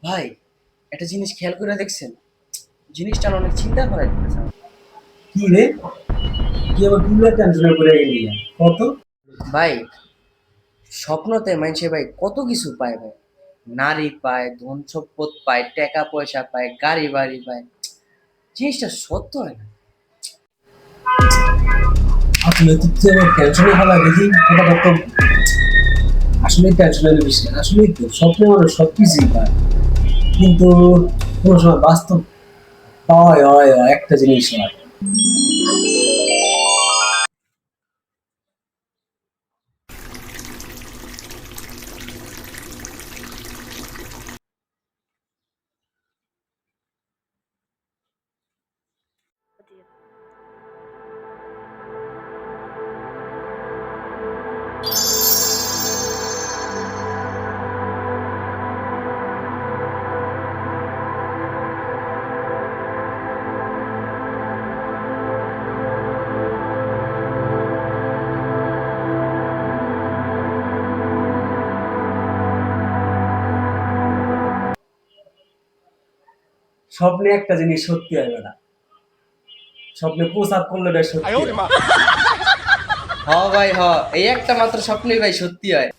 ভাই, একটা জিনিস খেয়াল করে দেখছেন? জিনিসটা না অনেক চিন্তা করার দিতেছে আমার। কি রে? তুই আবার কি টেনশনে পড়ে গেলি? কত? ভাই, স্বপ্নতে মানুষে ভাই কত কিছু পায় ভাই। নারী পায়, ধন সম্পদ পায়, টাকা পয়সা পায়, গাড়ি বাড়ি পায়। জিনিসটা সত্য হয় না। আসলে তুই আমার টেনশনে ফেলা দেখি কথা তো। আসলে টেনশনে নিবিস না, আসলে তো স্বপ্নে মানুষ সবকিছুই পায়, কিন্তু কোনো সময় বাস্তব হয় একটা জিনিস হয়। স্বপ্নে একটা জিনিস সত্যি হয় না, স্বপ্নে প্রসাদ করলে এটা সত্যি হয়। হ ভাই হ, এই একটা মাত্র স্বপ্নই ভাই সত্যি হয়।